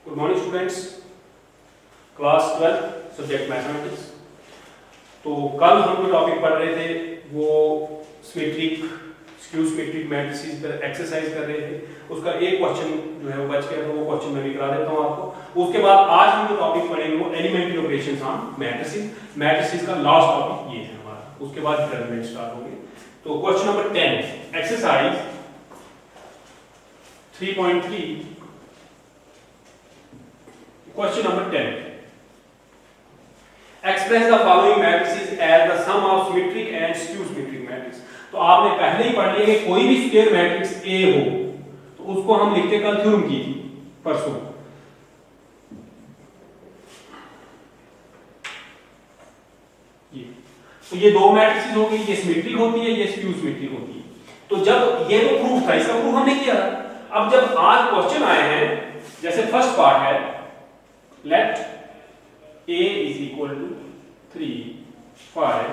Good morning students, class 12 subject mathematics. तो कल हम जो टॉपिक पढ़ रहे थे वो सिमेट्रिक स्क्यू सिमेट्रिक मैट्रिसेस पर एक्सरसाइज कर रहे थे। उसका एक क्वेश्चन जो है वो बच गया, तो वो क्वेश्चन मैं भी करा देता हूँ आपको। उसके बाद आज हम जो टॉपिक पढ़ेंगे वो elementary operations on matrices. Matrices का लास्ट टॉपिक ये है हमारा, उसके बाद डिटरमिनेंट स्टार्ट होंगे। तो question number 10 exercise 3.3 Question number 10. Express the following matrices as the sum of symmetric and skew symmetric matrix. तो आपने पहले ही पढ़ लिया कि कोई भी स्क्वायर मैट्रिक्स A हो तो उसको हम लिखते कल थ्योरम की थी परसों। ये दो मैट्रिसेस होगी, ये सिमेट्रिक होती है, ये स्क्यू सिमेट्रिक होती है। तो जब ये तो प्रूफ था, इसका प्रूफ हमने किया। अब जब आज क्वेश्चन आए हैं, जैसे फर्स्ट पार्ट है let a is equal to 3 5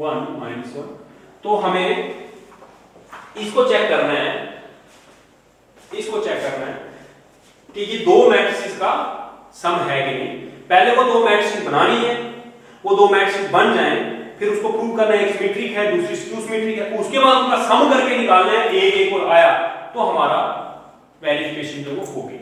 1 minus 1, तो हमें इसको चेक करना है, कि ये दो मैट्रिसेस का सम है कि नहीं। पहले वो दो मैट्रिसेस बनानी है, वो दो मैट्रिसेस बन जाएं, फिर उसको प्रूव करना है एक सिमेट्रिक है दूसरी स्क्यू सिमेट्रिक है, उसके बाद उनका सम करके निकालना है। एक एक और आया तो हमारा वेरिफिकेशन जो वो हो गई।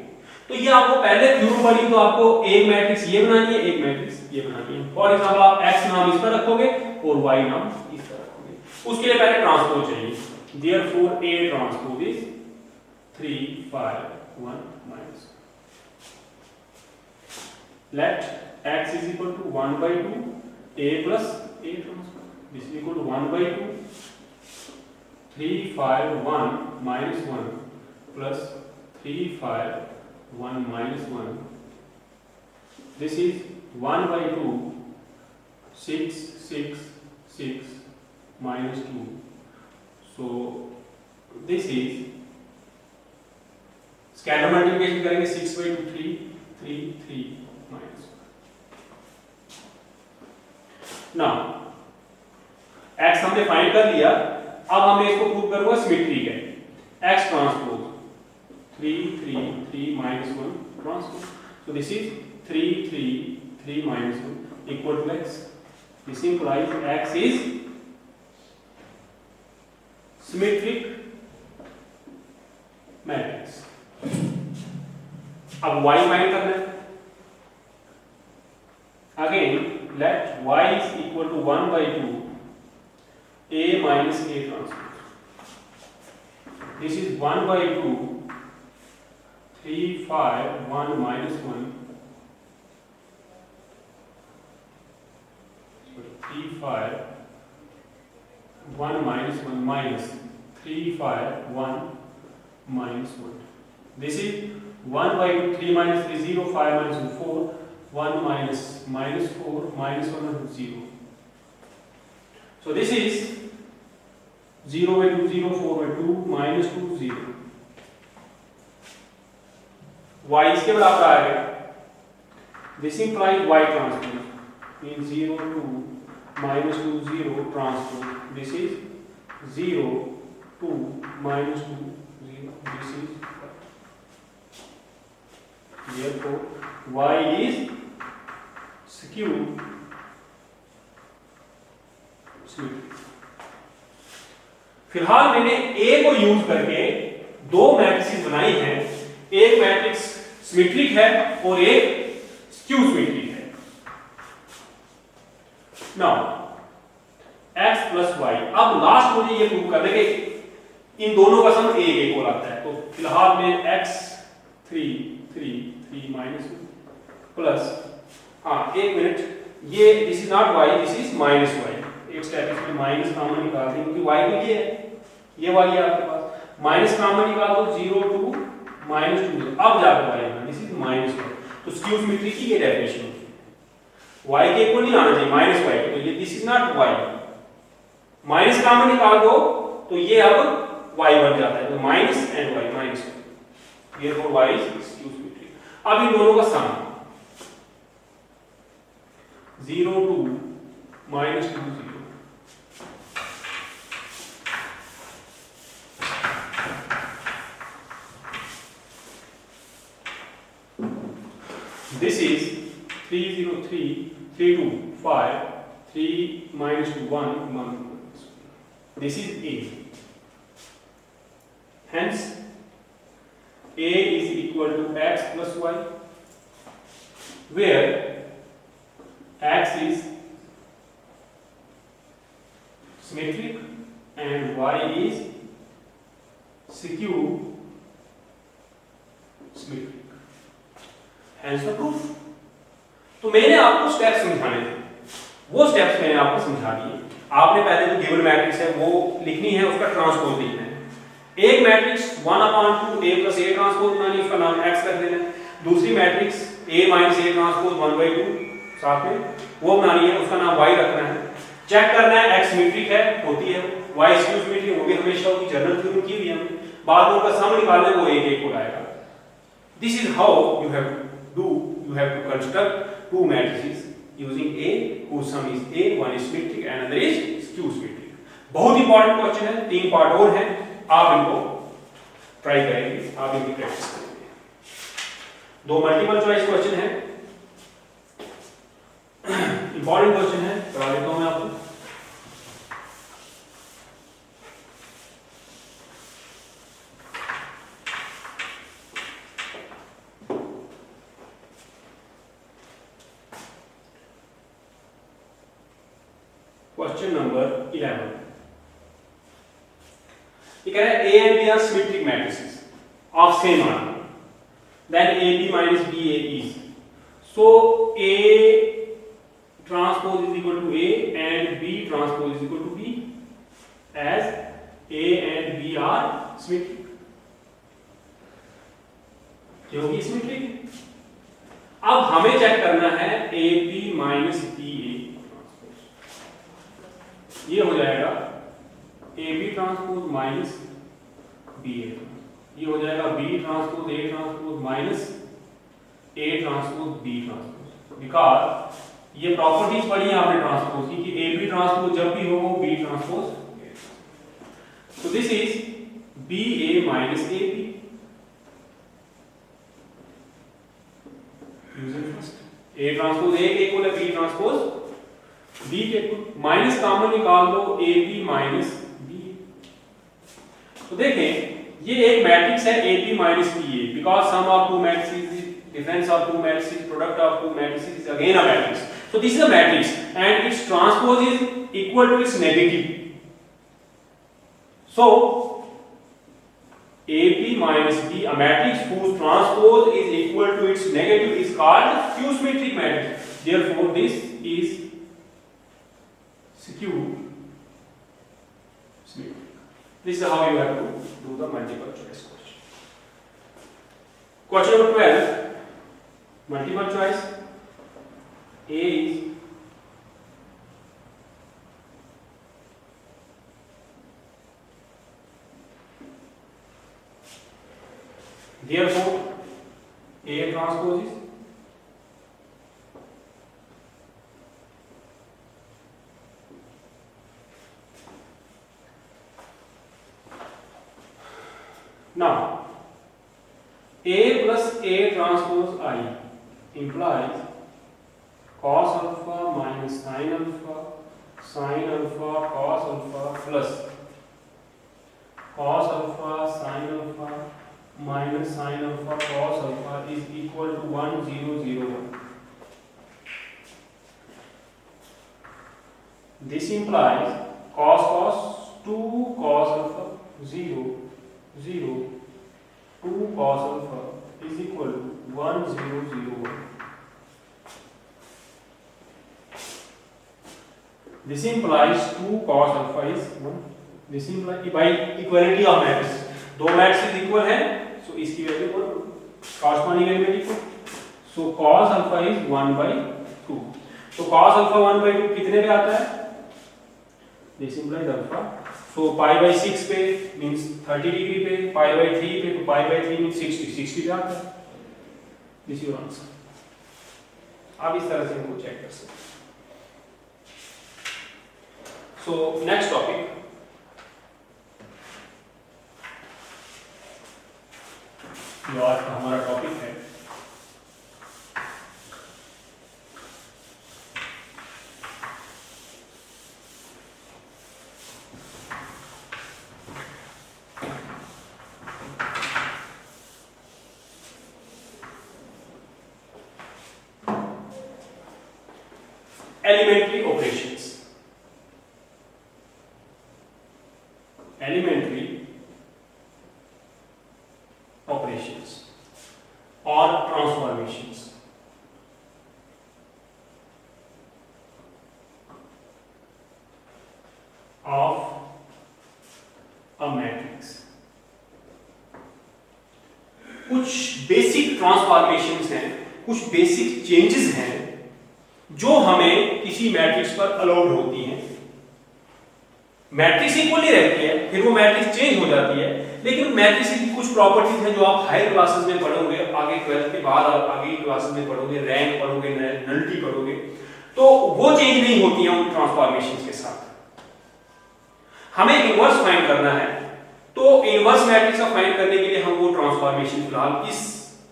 तो ये आपको पहले थ्योरम पढ़ी, तो आपको एक मैट्रिक्स ये बनानी है, एक मैट्रिक्स ये बनानी है। फॉर एग्जांपल आप x नाम इस पर रखोगे और y नाम इस पर रखोगे। उसके लिए पहले ट्रांसपोज चाहिए। Therefore A transpose is 3 5 1 minus। Let x is equal to 1/2 A plus A transpose. This is equal to 1/2 3 5 1 minus 1 plus 3 5 1 minus 1. This is 1/2 6 6 6 minus 2. So this is scalar multiplication करेंगे 6/2 3 3 3 minus 1. Now x हमने find कर लिया। अब हमने इसको prove करना है symmetric है। x transpose 3 3 3 minus 1 transpose. So this is 3 3 3 minus 1 equal to x. This implies x is symmetric matrix. अब y फाइंड करना है। Again let y is equal to 1/2 A minus A transpose. This is 1/2 3 5 1 minus 1 3 5 1 minus 1 minus 3 5 1 minus 1. This is 1/2 3 minus 3 0 5 minus 2 4 1 minus 4 minus 1 0. So this is 0/2 0 4/2 minus 2 0. y इसके बराबर आएगा। This implies y transpose means 0 2 minus 2 0 transpose. This is 0 2 minus 2 0. This is therefore y is skew symmetric. फिलहाल मैंने a को use करके दो matrices बनाई हैं। एक मैट्रिक्स सिमेट्रिक है और एक स्क्यू सिमेट्रिक है। Now x plus y। अब लास्ट मुझे ये प्रूव करना है कि इन दोनों का सम एक एक हो आता है। तो फिलहाल मैं x 3 3 3 minus 1 प्लस एक मिनट, ये this is not y, this is minus y। एक स्टेप इसमें माइनस कॉमन निकाल दें क्योंकि y तो ये है, ये वाली है आपके पास। माइनस कॉमन निकाल दो 0 2 minus 2 अब जाकर y आना, दिस इज माइनस 1। तो स्क्यू सिमेट्रिक की ये डेफिनेशन होती है। y के इक्वल नहीं आना चाहिए माइनस y, तो ये this is not y। Minus common निकाल दो तो ये अब y बन जाता है, तो minus and y minus 1। Therefore y is skew symmetric. अब इन दोनों का सम 0 2 minus 2 0। This is 3 0 3 3 2 5 3 minus 2 1 1. This is A. Hence A is equal to x plus y, where x is symmetric and y is skew symmetric. Hence the proof. तो मैंने आपको steps समझाने थे, वो steps मैंने आपको समझा दिए। आपने पहले जो गिवन मैट्रिक्स है वो लिखनी है, उसका ट्रांसपोज लिखना है। एक matrix 1/2 a plus a transpose बनानी, उसका नाम x रख देना है। दूसरी matrix a minus a transpose 1/2 साथ में वो बनानी है, उसका नाम y रखना है। चेक करना है x सिमेट्रिक है, होती है, y स्क्यू सिमेट्रिक वो भी हमेशा होगी, जनरल थ्योरम की हुई है हमने। बाद में उसका सम निकालना है, वो एक हो आएगा। This is how you have to construct two matrices using A whose sum is A, one is symmetric and another is skew symmetric. बहुत इंपॉर्टेंट क्वेश्चन है, 3 पार्ट और हैं, आप इनको ट्राई करेंगे, आप इनकी प्रैक्टिस करेंगे। 2 मल्टीपल चॉइस क्वेश्चन है, इंपॉर्टेंट क्वेश्चन है, करा देता हूं मैं आपको। क्वेश्चन नंबर 11, ये कह रहा है A and B are symmetric matrices of same order, then AB minus BA is, so A transpose is equal to A and B transpose is equal to B, as A and B are symmetric, क्योंकि symmetric। अब हमें check करना है AB minus BA, ये हो जाएगा AB transpose minus BA, ये हो जाएगा B transpose A transpose minus A transpose B transpose, because ये प्रॉपर्टीज पढ़ी है आपने ट्रांसपोज की कि AB ट्रांसपोज जब भी हो वो B transpose, so this is BA minus AB using first A transpose A के इक्वल है B ट्रांसपोज B के माइनस कॉमन निकाल दो, AB माइनस B। तो देखें ये एक मैट्रिक्स है AB minus BA, because sum of two matrices, difference of two matrices, product of two matrices is again a matrix. So this is a matrix and its transpose is equal to its negative. So AB minus B, a matrix whose transpose is equal to its negative, is called skew symmetric matrix. Therefore this is skew symmetric. This is how you have to do the multiple choice question. Question number 12, multiple choice. A is therefore A transpose is now A plus A transpose I implies cos alpha minus sin alpha cos alpha plus cos alpha sin alpha minus sin alpha cos alpha is equal to 1 0 0 1. This implies cos 2 cos alpha 0 0 2 cos alpha is equal to 1 0 0 1. This implies 2 cos alpha is 1. This implies by equality of matrices, दो matrices equal है, सो इसकी value 1 corresponding element equal, so cos alpha is 1/2. तो cos alpha 1/2 कितने पे आता है? This implies alpha, so pi/6 पे means 30 degree पे, pi/3 पे, तो pi/3 means 60 पे आता है। This is your answer. आप इस तरह से इनको चेक कर सकते हैं। So next topic, जो आज का हमारा टॉपिक है elementary operations, elementary operations or transformations of a matrix. कुछ बेसिक ट्रांसफॉर्मेशंस हैं, कुछ बेसिक चेंजेस हैं जो हमें किसी मैट्रिक्स पर अलाउड होती हैं। मैट्रिक्स इक्वल ही रहती है, फिर वो मैट्रिक्स चेंज हो जाती है, लेकिन मैट्रिक्स की कुछ प्रॉपर्टीज हैं जो आप हायर क्लासेस में पढ़ोगे, आगे 12th के बाद आगे क्लासेस में पढ़ोगे, रैंक पढ़ोगे, नलिटी पढ़ोगे, तो वो चेंज नहीं होती हैं उन ट्रांसफॉर्मेशंस के साथ। हमें इनवर्स फाइंड करना है, तो इनवर्स मैट्रिक्स का फाइंड करने के लिए हम वो ट्रांसफॉर्मेशन फिलहाल इस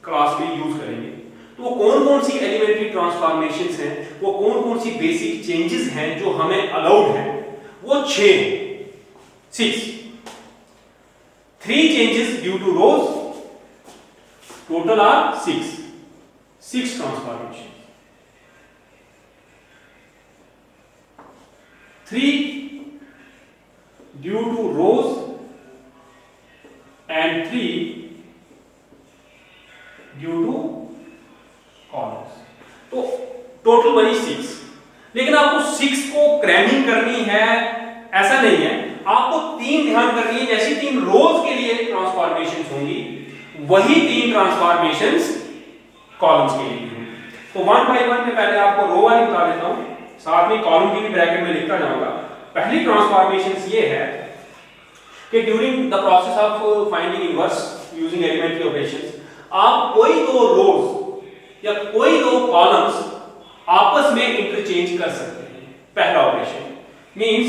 क्लास में यूज करेंगे। तो वो कौन कौन सी एलिमेंट्री ट्रांसफॉर्मेशंस हैं, वो कौन कौन सी बेसिक चेंजेस हैं जो हमें अलाउड हैं, वो 6 3 changes due to rows, total are 6 transformations, 3 due to rows and 3 due to columns। तो टोटल बनी 6, लेकिन आपको 6 को क्रैमिंग करनी है ऐसा नहीं है, आपको 3 ध्यान करनी है। जैसी 3 रोज के लिए ट्रांसफॉर्मेशंस होंगी, वही 3 ट्रांसफॉर्मेशंस कॉलम्स के लिए होंगी। तो 1 बाय 1 में पहले आपको रो वाली बता देता हूं, साथ में कॉलम की भी ब्रैकेट में लिखता जाऊंगा। पहली ट्रांसफॉर्मेशंस ये है कि during the process of finding inverse using elementary operations, आप कोई दो रोज या कोई दो कॉलम्स आपस में इंटरचेंज कर सकते हैं। पहला ऑपरेशन मींस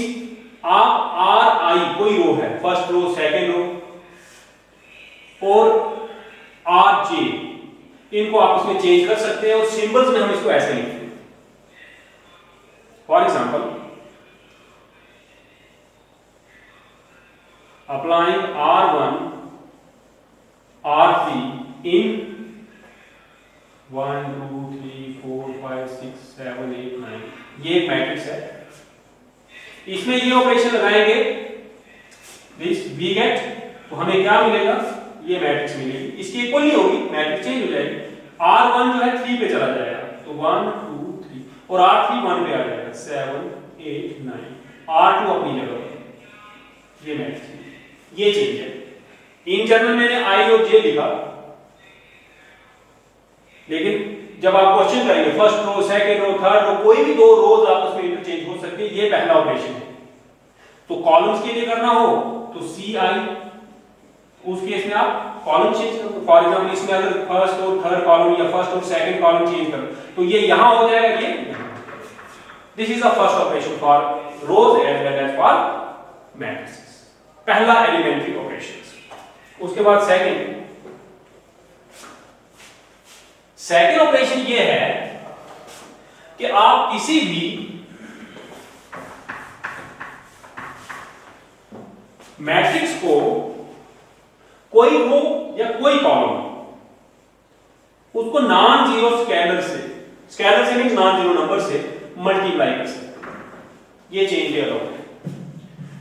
आप आर आई कोई रो है, फर्स्ट रो, सेकंड रो और आर जे, इनको आपस में चेंज कर सकते हैं और सिंबल्स में हम इसको ऐसे लिखते हैं। For example, applying R1 R3 इन 1 2 3 4 5 6 7 8 9, ये एक मैट्रिक्स है। इसमें ये ऑपरेशन लगाएंगे, दिस वी गेट, तो हमें क्या मिलेगा, ये मैट्रिक्स मिलेगी। इसकी इक्वल नहीं होगी, मैट्रिक्स चेंज हो जाएगी। R1 जो है 3 पे चला जाएगा, तो 1 2 3, और R3 1 पे आ जाएगा, 7 8 9, R2 अपनी जगह, ये मैट्रिक्स, ये चेंज है। इन जनरल मैंने I और J लिखा, लेकिन जब आप क्वेश्चन करेंगे first row, second row, third row, कोई भी दो रोज आपस में इंटरचेंज हो सकती है, ये पहला ऑपरेशन है। तो कॉलम्स के लिए करना हो तो CI, उस केस में आप कॉलम चेंज करो। फॉर एग्जांपल, इसमें अगर फर्स्ट और थर्ड कॉलम या फर्स्ट और सेकंड कॉलम चेंज करो तो ये यहां हो जाएगा, ये this is the first operation for rows as well as for matrices, पहला एलिमेंट्री ऑपरेशंस। उसके बाद सेकंड ऑपरेशन ये है कि आप किसी भी मैट्रिक्स को कोई रो या कोई कॉलम, उसको नॉन जीरो स्केलर से मींस नॉन जीरो नंबर से मल्टीप्लाई कर सकते हैं। ये चेंज है,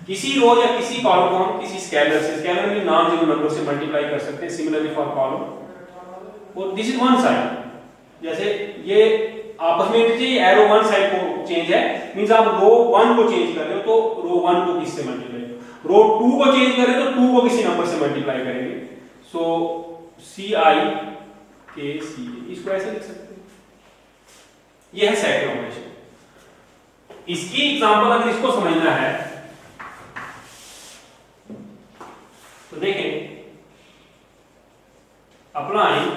किसी रो या किसी कॉलम को हम किसी स्केलर में नॉन जीरो नंबर से मल्टीप्लाई कर सकते हैं। सिमिलरली फॉर कॉलम, और दिस इज वन साइड, जैसे ये आपस में इंटरचेंज, एरो वन साइड को चेंज है, मींस आप रो 1 को चेंज कर रहे हो तो रो 1 को किससे मल्टीप्लाई, रो 2 को चेंज कर रहे हो तो 2 को किसी नंबर से मल्टीप्लाई करेंगे। सो CI के C, इसको ऐसे लिख सकते हैं। ये है सेकंड ऑपरेशन। इसकी एग्जांपल अगर इसको समझना है तो देखें, applying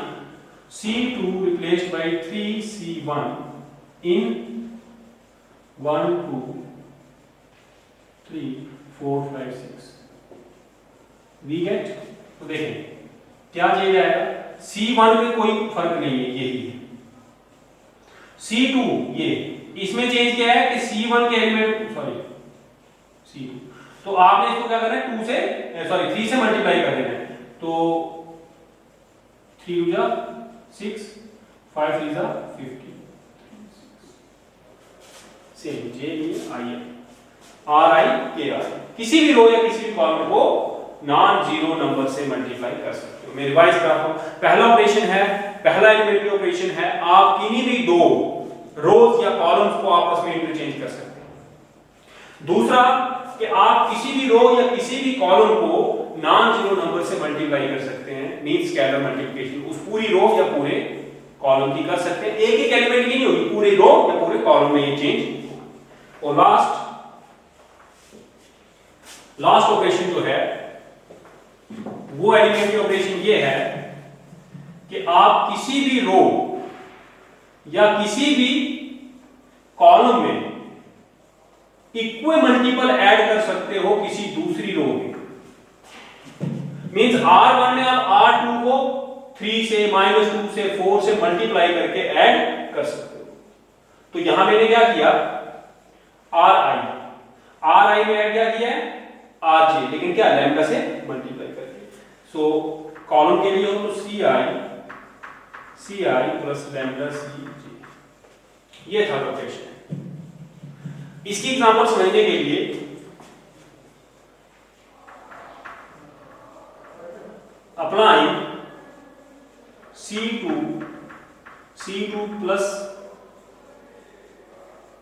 C2 replaced by 3C1 in 1 2 3 4 5 6, we get, तो देखें क्या चेंज आएगा, C1 में कोई फर्क नहीं है, यही है। C2 ये, इसमें चेंज क्या है कि C1 के एलिमेंट, सॉरी C2, तो आपने इसको क्या करना है, 3 से मल्टीप्लाई कर देना है। तो 3 जा 6, 5 3 जा 15, सेम जे आई है आर आई के आर, किसी भी रो या किसी भी कॉलम को नॉन जीरो नंबर से मल्टीप्लाई कर सकते हो। मैं रिवाइज कराता हूं, पहला ऑपरेशन है, पहला एलिमेंट्री ऑपरेशन है, आप किन्हीं भी दो रोज या कॉलम्स को आपस में इंटरचेंज कर सकते हैं। दूसरा कि आप किसी भी रो या किसी भी कॉलम को नॉन जीरो नंबर से मल्टीप्लाई कर सकते हैं, मींस स्केलर मल्टीप्लिकेशन उस पूरी रो या पूरे कॉलम की कर सकते हैं, एक एक एलिमेंट की नहीं होगी, पूरे रो या पूरे कॉलम में ये चेंज। और लास्ट ऑपरेशन जो है वो एलिमेंट्री ऑपरेशन ये है कि आप किसी भी रो या किसी भी कॉलम में इक्वल मल्टीपल ऐड कर सकते हो किसी दूसरी रो में। मींस R1 में आप R2 को 3 से -2 से 4 से मल्टीप्लाई करके ऐड कर सकते हो। तो यहां मैंने क्या किया, RI में ऐड क्या किया है RJ, लेकिन क्या लैम्डा से मल्टीप्लाई करके। सो कॉलम के लिए हो तो CI प्लस लैम्डा CJ, ये थर्ड ऑपरेशन है। इसकी एग्जांपल समझने के लिए अप्लाई C2 प्लस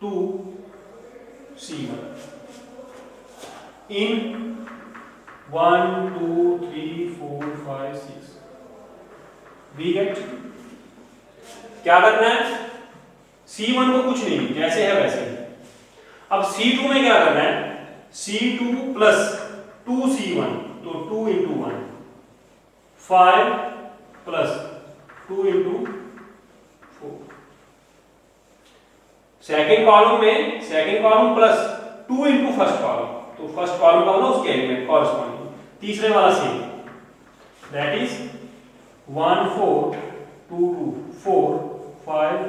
2C1 इन 1 2 3 4 5 6 वी गेट। क्या करना है, C1 को कुछ नहीं, जैसे है वैसे ही। अब C2 में क्या करना है, C2 प्लस 2C1, तो 2 into 1 5 plus 2 into 4। Second column plus 2 into first column, तो फर्स्ट कॉलम का होना उसके एलिमेंट कॉरस्पॉन्डिंग। तीसरे वाला सेम, दैट इज 1 4 2 2 4 5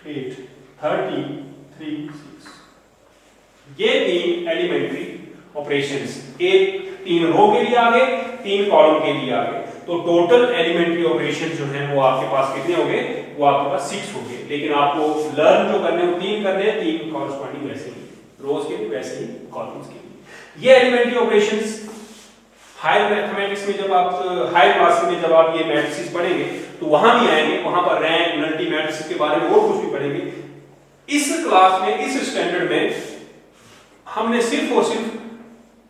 8 13 3 6। ये तीन एलिमेंट्री ऑपरेशंस, एक 3 रो के लिए आ गए, 3 कॉलम के लिए आ गए, तो टोटल एलिमेंट्री ऑपरेशन जो है वो आपके पास कितने हो गए, वो आपके पास 6 हो गए। लेकिन आपको लर्न जो करने वो 3 करने हैं, 3 कॉरस्पॉन्डिंग वैसे ही रोज के लिए वैसे ही कॉलम्स के लिए। ये एलिमेंट्री ऑपरेशंस हायर मैथमेटिक्स में जब आप हायर क्लास में जब आप ये मैट्रिसेस पढ़ेंगे तो वहां भी आएंगे, वहां पर रैंक नल्टी मैट्रिक्स के बारे में और कुछ भी पढ़ेंगे। इस क्लास में, इस स्टैंडर्ड में हमने सिर्फ और सिर्फ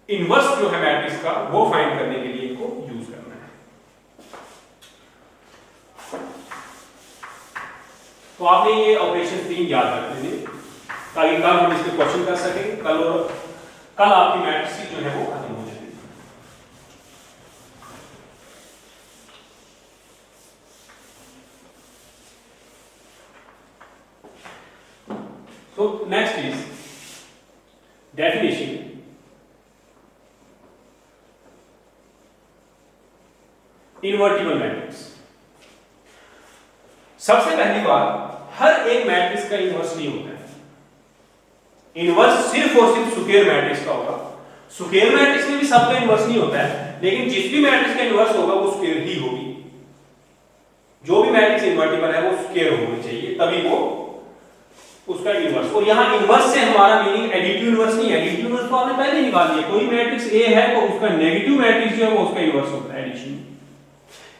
इनवर्स जो है मैट्रिक्स का वो फाइंड करने के लिए इनको यूज करना है। तो आपने ये ऑपरेशन 3 याद रख लेंगे ताकि कल हम इसके क्वेश्चन कर सकें, कल आपकी मैट्रिक्स जो है वो खत्म हो जाएगी। So next is definition invertible matrix. सबसे पहली बात, हर एक मैट्रिक्स का इनवर्स नहीं होता है। इनवर्स सिर्फ और सिर्फ स्क्वायर मैट्रिक्स का होगा। स्क्वायर मैट्रिक्स में भी सबका इनवर्स नहीं होता है, लेकिन जिस भी मैट्रिक्स का इनवर्स होगा वो स्क्वायर ही होगी। जो भी मैट्रिक्स इनवर्टिबल है वो स्क्वायर होनी चाहिए, तभी वो उसका इनवर्स। और यहां इनवर्स से हमारा मीनिंग एडिटिव इनवर्स नहीं है, एडिटिव इनवर्स तो आपने पहले निकाल लिया। कोई मैट्रिक्स ए है तो उसका नेगेटिव मैट्रिक्स जो है वो उसका इनवर्स होता है एडिशन।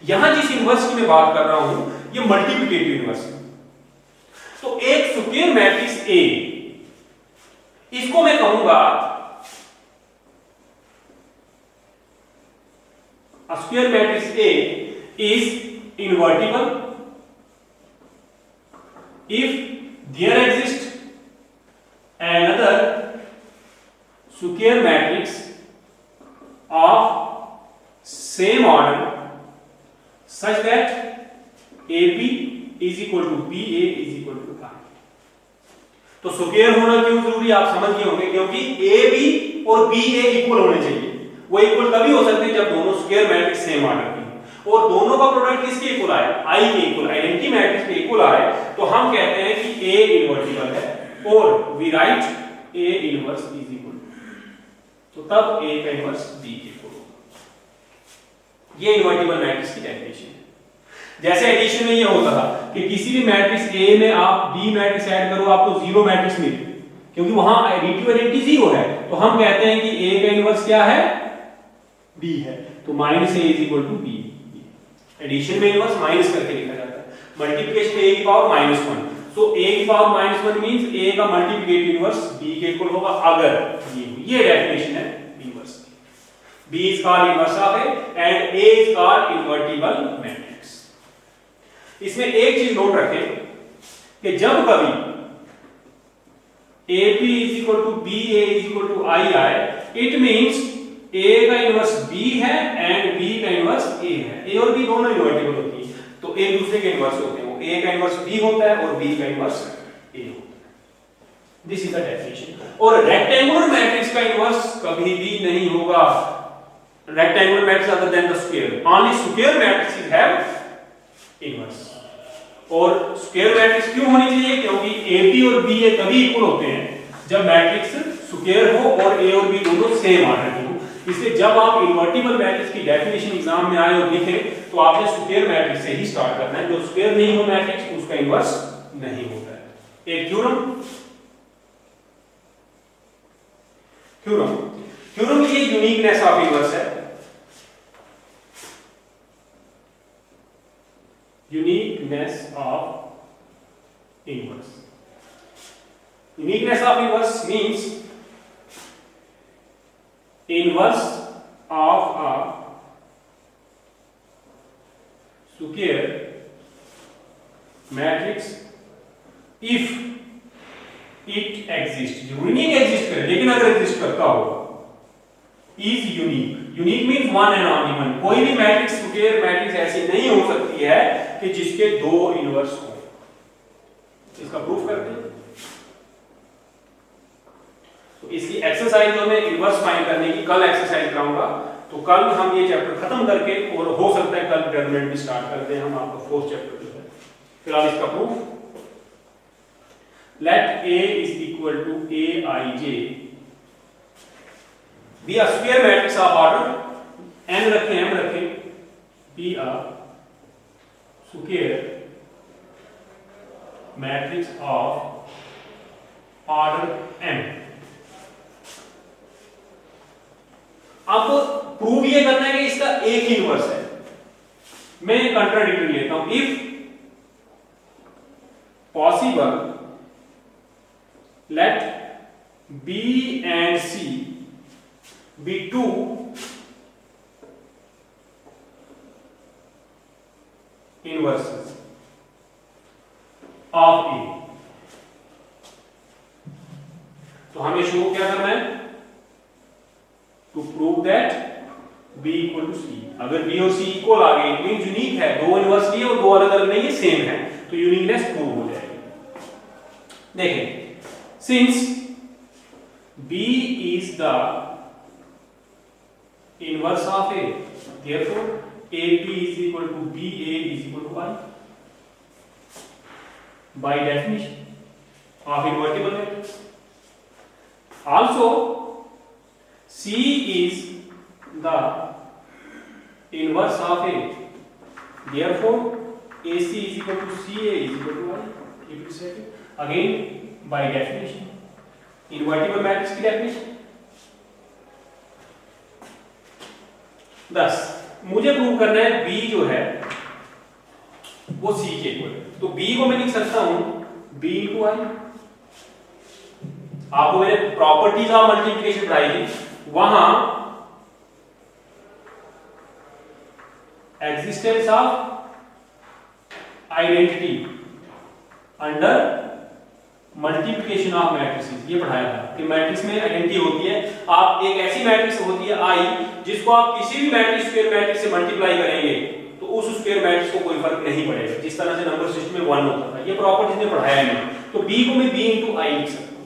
यहां जिस इनवर्स की मैं बात कर रहा हूं ये मल्टीप्लिकेटिव इनवर्स है। तो एक स्क्वायर मैट्रिक्स ए, इसको मैं कहूंगा square matrix A is invertible if there exists another square matrix of same order such that AP is equal to BA is equal to I। तो स्क्वायर होना क्यों जरूरी आप समझ गए होंगे, क्योंकि AB और BA इक्वल होने चाहिए। वो इक्वल तभी हो सकते हैं जब दोनों स्क्वायर मैट्रिक्स सेम ऑर्डर की, और दोनों का प्रोडक्ट किसके इक्वल आए, I के इक्वल, आइडेंटिटी मैट्रिक्स के इक्वल आए, तो हम कहते हैं कि A इनवर्टिबल है और we write A inverse is equal, तो तब A का इनवर्स B के इक्वल होगा। ये इनवर्टिबल मैट्रिक्स की डेफिनेशन है। जैसे एडिशन में ये होता था कि किसी भी मैट्रिक्स A में आप B मैट्रिक्स ऐड करो आपको जीरो मैट्रिक्स मिले, क्योंकि वहां एडिटिविटी 0 है, तो हम कहते हैं कि a का इनवर्स क्या है, b है, तो minus a is equal to b। Addition में इनवर्स माइनस करके लिखा जाता है, मल्टीप्लिकेशन में a की पावर -1, सो a की पावर -1 मींस a का मल्टीप्लिकेटिव इनवर्स b के इक्वल होगा अगर ये डेफिनेशन है इनवर्स की। b is called inverse of a and a is called invertible matrix। इसमें एक चीज नोट रखें कि जब कभी AP is equal to BA is equal to I आए, it means A का इनवर्स B है एंड B का इनवर्स A है। A और B दोनों इन्वर्टिबल होती है, तो एक दूसरे के इनवर्स होते हैं, वो A का इनवर्स B होता है और B का इनवर्स A होता है। This is the definition. और रेक्टेंगुलर मैट्रिक्स का इनवर्स कभी भी नहीं होगा, rectangular matrix other than the square, only square matrix have inverse. और स्क्वायर मैट्रिक्स क्यों होनी चाहिए, क्योंकि AB और BA तभी इक्वल होते हैं जब मैट्रिक्स स्क्वायर हो और A और B दोनों सेम ऑर्डर के हो। इसलिए जब आप इन्वर्टिबल मैट्रिक्स की डेफिनेशन एग्जाम में आए और लिखें तो आपने स्क्वायर मैट्रिक्स से ही स्टार्ट करना है, जो स्क्वायर नहीं हो मैट्रिक्स उसका इनवर्स नहीं होता है। एक थ्योरम की यूनिकनेस ऑफ इनवर्स है, uniqueness of inverse। Uniqueness of inverse means inverse of a square matrix if it exists। जरूरी नहीं एग्जिस्ट करे, लेकिन अगर एग्जिस्ट करता हो is unique। Unique means one and only one. कोई भी मैट्रिक्स स्क्वायर मैट्रिक्स ऐसी नहीं हो सकती है कि जिसके दो इनवर्स हो। इसका प्रूफ करते हैं। तो इसकी एक्सरसाइज में इनवर्स फाइंड करने की कल एक्सरसाइज कराऊंगा, तो कल हम ये चैप्टर खत्म करके, और हो सकता है कल डिटरमिनेंट भी स्टार्ट कर दें हम आपका फोर्थ चैप्टर जो है। फिलहाल इसका proof, let A is equal to Aij be a square matrix of order n रखें, m रखें, be a square matrix of order m। अब प्रूव ये करना है कि इसका एक ही इनवर्स है। मैं कंट्राडिक्टरी लेता हूं, if possible let B and C be two inverses of A। तो हमें शो क्या करना है, to prove that B equal to C। अगर B और C इक्वल आ गए, इट मींस यूनिक है, दो इनवर्स लिए और दो अलग अलग नहीं है, सेम है, तो यूनिकनेस प्रूव हो जाएगी। देखें, since B is the inverse of A, therefore AB is equal to BA is equal to I by definition of invertible matrix। Also C is the inverse of A, therefore AC is equal to CA is equal to I। Keep it set again by definition, invertible matrix की definition। 10 मुझे prove करना है B जो है वो C के equal है, तो B को मैं लिख सकता हूं B into I। आपको मैंने प्रॉपर्टीज ऑफ मल्टीप्लिकेशन पढ़ाई थी, वहां existence of identity under multiplication of matrices ये पढ़ाया था कि मैट्रिक्स में आइडेंटिटी होती है। आप एक ऐसी मैट्रिक्स होती है I जिसको आप किसी भी मैट्रिक्स स्क्वायर मैट्रिक्स से मल्टीप्लाई करेंगे तो उस स्क्वायर मैट्रिक्स को कोई फर्क नहीं पड़ेगा, जिस तरह से नंबर सिस्टम में 1 होता था। ये प्रॉपर्टीज ने पढ़ाया है। तो B को मैं B into I लिख सकता हूं,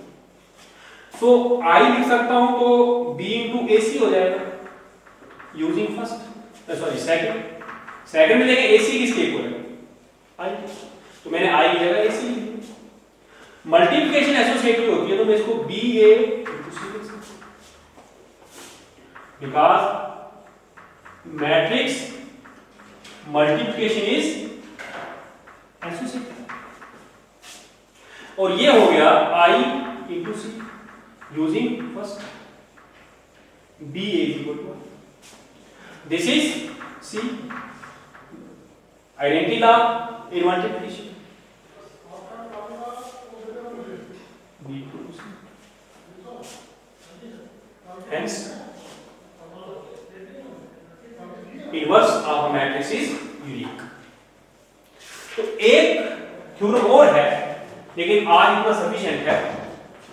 सो I लिख सकता हूं तो B into AC हो जाएगा यूजिंग फर्स्ट सॉरी सेकंड में देखें AC किसके इक्वल है I, तो मैंने I की जगह AC लिख दिया। मल्टीप्लिकेशन एसोसिएटिव होती है तो मैं इसको BA into C लिख सकता हूं, because matrix multiplication is associative. और ये हो गया I into C। using first BA is equal to 1. This is C. Identity law, inverted condition. B equal to C. Hence, inverse of a matrix is unique. तो एक theorem और है, लेकिन आज इतना सफिशिएंट है।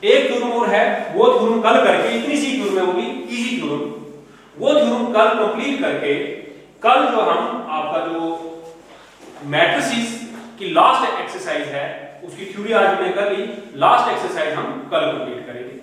एक थ्योरम और है, वो थ्योरम कल करके, इतनी सी थ्योरम है, वो भी इजी थ्योरम, वो थ्योरम कल कंप्लीट करके कल जो हम आपका जो मैट्रिसेस की लास्ट एक्सरसाइज है उसकी थ्योरी आज हमने कर ली, लास्ट एक्सरसाइज हम कल कंप्लीट करेंगे।